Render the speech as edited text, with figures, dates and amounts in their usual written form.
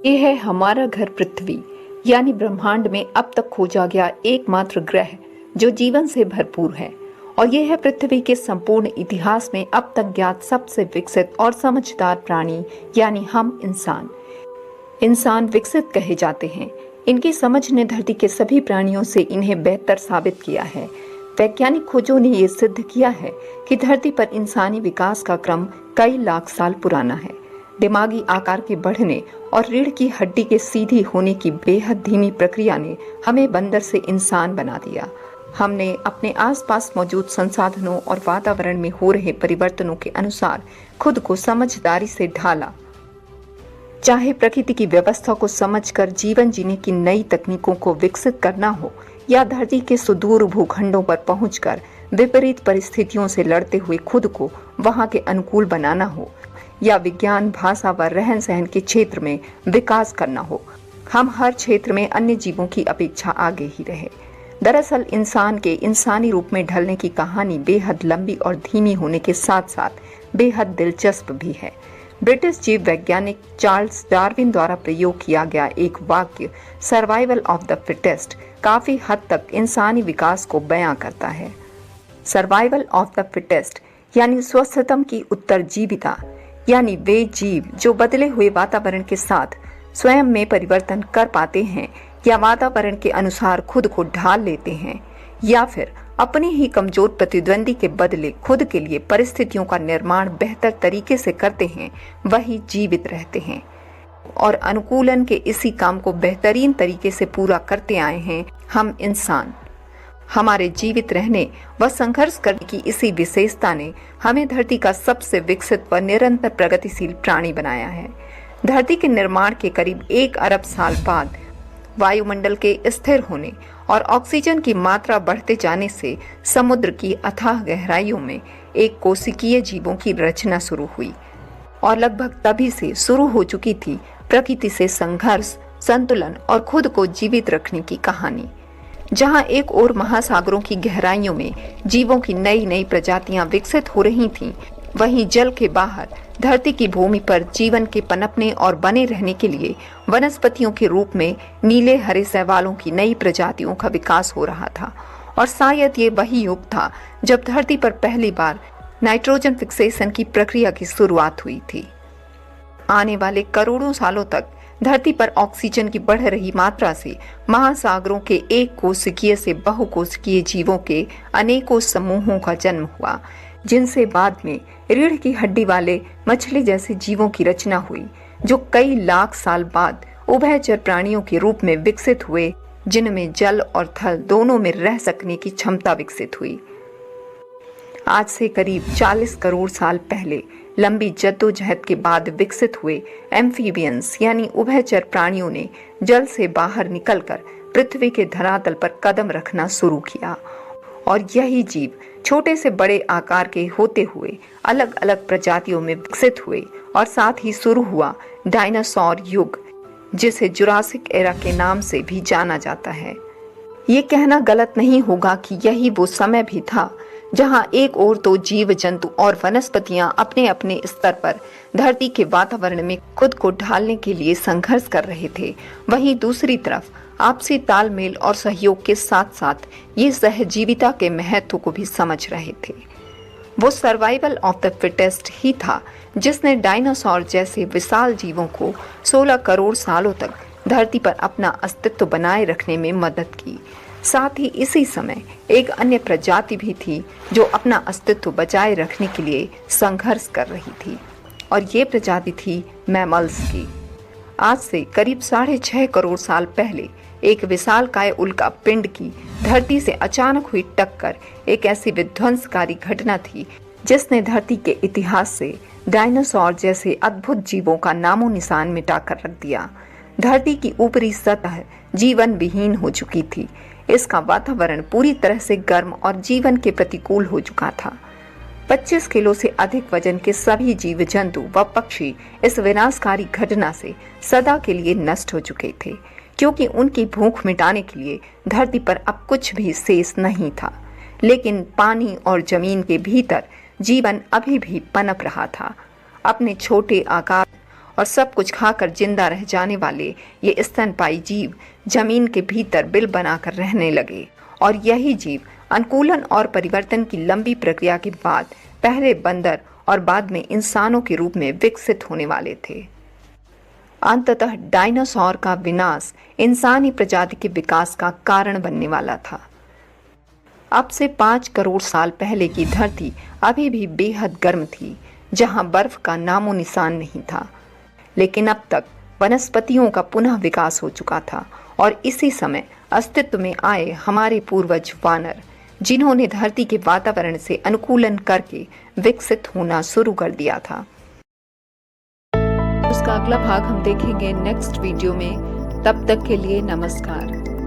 ये है हमारा घर पृथ्वी, यानी ब्रह्मांड में अब तक खोजा गया एकमात्र ग्रह जो जीवन से भरपूर है। और यह है पृथ्वी के संपूर्ण इतिहास में अब तक ज्ञात सबसे विकसित और समझदार प्राणी, यानी हम इंसान। इंसान विकसित कहे जाते हैं। इनकी समझ ने धरती के सभी प्राणियों से इन्हें बेहतर साबित किया है। वैज्ञानिक खोजों ने यह सिद्ध किया है कि धरती पर इंसानी विकास का क्रम कई लाख साल पुराना है। दिमागी आकार के बढ़ने और रीढ़ की हड्डी के सीधी होने की बेहद धीमी प्रक्रिया ने हमें बंदर से इंसान बना दिया। हमने अपने आसपास मौजूद संसाधनों और वातावरण में हो रहे परिवर्तनों के अनुसार खुद को समझदारी से ढाला। चाहे प्रकृति की व्यवस्था को समझकर जीवन जीने की नई तकनीकों को विकसित करना हो, या धरती के सुदूर भूखंडों पर पहुंचकर विपरीत परिस्थितियों से लड़ते हुए खुद को वहां के अनुकूल बनाना हो, या विज्ञान, भाषा व रहन सहन के क्षेत्र में विकास करना हो, हम हर क्षेत्र में अन्य जीवों की अपेक्षा आगे ही रहे। दरअसल इंसान के इंसानी रूप में ढलने की कहानी बेहद लंबी और धीमी होने के साथ साथ बेहद दिलचस्प भी है। ब्रिटिश जीव वैज्ञानिक चार्ल्स डार्विन द्वारा प्रयोग किया गया एक वाक्य सर्वाइवल ऑफ द फिटेस्ट काफी हद तक इंसानी विकास को बयां करता है। सर्वाइवल ऑफ द फिटेस्ट यानी स्वस्थतम की उत्तरजीविता, यानी वे जीव जो बदले हुए वातावरण के साथ स्वयं में परिवर्तन कर पाते हैं, या वातावरण के अनुसार खुद को ढाल लेते हैं, या फिर अपने ही कमजोर प्रतिद्वंदी के बदले खुद के लिए परिस्थितियों का निर्माण बेहतर तरीके से करते हैं, वही जीवित रहते हैं। और अनुकूलन के इसी काम को बेहतरीन तरीके से पूरा करते आए हैं हम इंसान। हमारे जीवित रहने व संघर्ष करने की इसी विशेषता ने हमें धरती का सबसे विकसित व निरंतर प्रगतिशील प्राणी बनाया है। धरती के निर्माण के करीब 1 अरब साल बाद वायुमंडल के स्थिर होने और ऑक्सीजन की मात्रा बढ़ते जाने से समुद्र की अथाह गहराइयों में एक कोशिकीय जीवों की रचना शुरू हुई, और लगभग तभी से शुरू हो चुकी थी प्रकृति से संघर्ष, संतुलन और खुद को जीवित रखने की कहानी। जहां एक ओर महासागरों की गहराइयों में जीवों की नई नई प्रजातियां विकसित हो रही थीं, वहीं जल के बाहर धरती की भूमि पर जीवन के पनपने और बने रहने के लिए वनस्पतियों के रूप में नीले हरे शैवालों की नई प्रजातियों का विकास हो रहा था। और शायद ये वही युग था जब धरती पर पहली बार नाइट्रोजन फिक्सेशन की प्रक्रिया की शुरुआत हुई थी। आने वाले करोड़ों सालों तक धरती पर ऑक्सीजन की बढ़ रही मात्रा से महासागरों के एक कोशिकीय से बहुकोशिकीय जीवों के अनेकों समूहों का जन्म हुआ, जिनसे बाद में रीढ़ की हड्डी वाले मछली जैसे जीवों की रचना हुई, जो कई लाख साल बाद उभयचर प्राणियों के रूप में विकसित हुए, जिनमें जल और थल दोनों में रह सकने की क्षमता विकसित हुई। आज से करीब 40 करोड़ साल पहले लंबी जद्दोजहद के बाद विकसित हुए एम्फीबियंस यानी उभयचर प्राणियों ने जल से बाहर निकलकर पृथ्वी के धरातल पर कदम रखना शुरू किया, और यही जीव छोटे से बड़े आकार के होते हुए अलग अलग प्रजातियों में विकसित हुए, और साथ ही शुरू हुआ डायनासोर युग, जिसे जुरासिक एरा के नाम से भी जाना जाता है। ये कहना गलत नहीं होगा कि यही वो समय भी था जहां एक ओर तो जीव जंतु और वनस्पतियां अपने अपने स्तर पर धरती के वातावरण में खुद को ढालने के लिए संघर्ष कर रहे थे, वहीं दूसरी तरफ आपसी तालमेल और सहयोग के साथ साथ ये सहजीविता के महत्व को भी समझ रहे थे। वो सर्वाइवल ऑफ द फिटेस्ट ही था जिसने डायनासोर जैसे विशाल जीवों को 16 करोड़ सालों तक धरती पर अपना अस्तित्व बनाए रखने में मदद की। साथ ही इसी समय एक अन्य प्रजाति भी थी जो अपना अस्तित्व बचाए रखने के लिए संघर्ष कर रही थी, और ये प्रजाति थी मैमल्स की। आज से करीब 6.5 करोड़ साल पहले एक विशालकाय उल्का पिंड की धरती से अचानक हुई टक्कर एक ऐसी विध्वंसकारी घटना थी जिसने धरती के इतिहास से डायनासोर जैसे अद्भुत जीवों का नामो निशान मिटाकर रख दिया। धरती की ऊपरी सतह जीवन विहीन हो चुकी थी। इसका वातावरण पूरी तरह से गर्म और जीवन के प्रतिकूल हो चुका था। 25 किलो से अधिक वजन के सभी जीव जंतु व पक्षी इस विनाशकारी घटना से सदा के लिए नष्ट हो चुके थे, क्योंकि उनकी भूख मिटाने के लिए धरती पर अब कुछ भी शेष नहीं था। लेकिन पानी और जमीन के भीतर जीवन अभी भी पनप रहा था। अपने छोटे आकार और सब कुछ खाकर जिंदा रह जाने वाले ये स्तनपायी जीव जमीन के भीतर बिल बनाकर रहने लगे और यही जीव अनुकूलन और परिवर्तन की लंबी प्रक्रिया के बाद पहले बंदर और बाद में इंसानों के रूप में विकसित होने वाले थे। अंततः डायनासोर का विनाश इंसानी प्रजाति के विकास का कारण बनने वाला था। अब से 5 करोड़ साल पहले की धरती अभी भी बेहद गर्म थी, जहां बर्फ का नामो निशान नहीं था। लेकिन अब तक वनस्पतियों का पुनः विकास हो चुका था और इसी समय अस्तित्व में आए हमारे पूर्वज वानर, जिन्होंने धरती के वातावरण से अनुकूलन करके विकसित होना शुरू कर दिया था। उसका अगला भाग हम देखेंगे नेक्स्ट वीडियो में। तब तक के लिए नमस्कार।